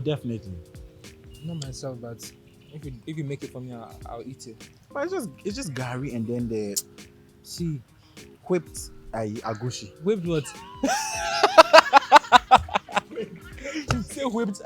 definitely. Not myself, but if you make it for me, I'll eat it. But it's just gari and then the See, whipped agushi. whipped what? You say whipped.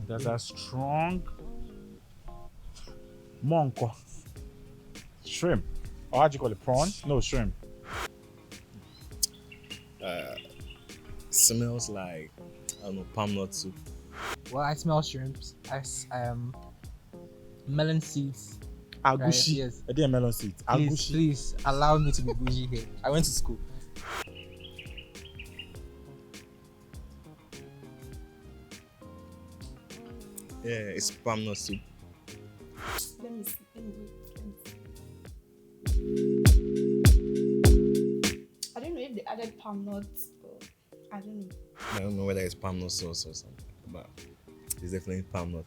There's a strong monko shrimp. Or how do you call it? Prawn? No, shrimp. Smells like, I don't know, palmnut soup. Well, I smell shrimps. Melon seeds. Agushi. Right, yes. I did melon seeds. Agushi. Please allow me to be bougie here. I went to school. Yeah, it's palmnut soup. Let me see. Let me I don't know if they added palm nuts, but I don't know. I don't know whether it's palmnut sauce or something, but it's definitely palmnut.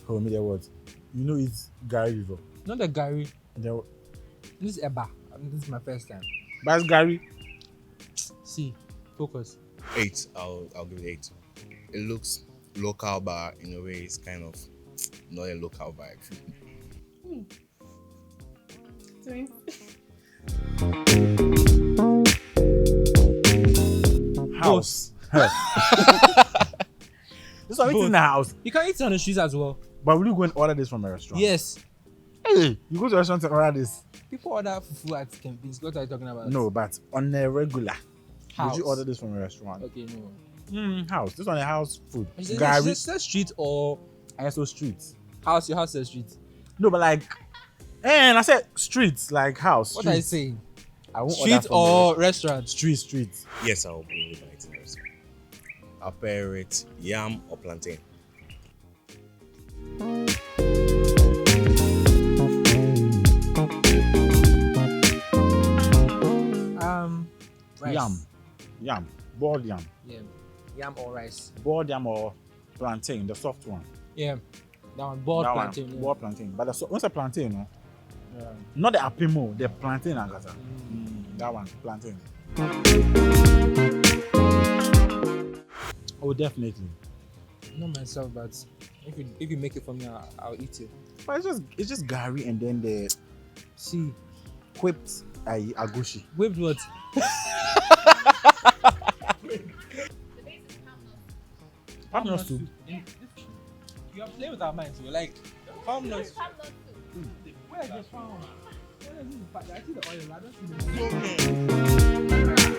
Hold me there, what? You know it's Gary River. Not the Gary. There, This is Eba. This is my first time. but it's Gary. See, focus. 8. I'll give it 8. It looks local, but in a way it's kind of not a local vibe. House. This one we eat in the house. You can eat it on the streets as well. But will you go and order this from a restaurant? Yes. Hey, you go to a restaurant and order this? People order fufu at campaigns. What are you talking about? No, but on a regular. House. Would you order this from a restaurant? Okay, no. House. This one a house food. Is it Gary. street or And also streets. house? Your house says street. No, but like, and I said streets, like house. What are you streets. saying? I won't order Street from a or restaurant? street. Yes, I'll bring it back to the restaurant. I'll pair it yam or plantain. Rice. Yam, boiled yam, Yeah. Yam or rice. boiled yam or plantain, the soft one. Yeah. That one boiled That plantain. one, Yeah. boiled plantain. But once a plantain, no, Yeah. not the apimo, the plantain agata. That one, plantain. Oh, definitely. Not myself, but if you make it for me, I'll eat it. But it's just Gary and then the See, whipped agushi. whipped what? Palmnut soup. You are playing with our minds. You're like, Palmnut. Palmnut soup. Where is the palm? Where is the I see the oil. I don't see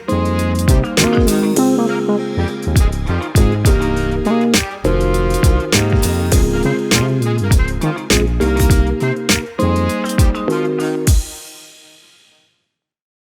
the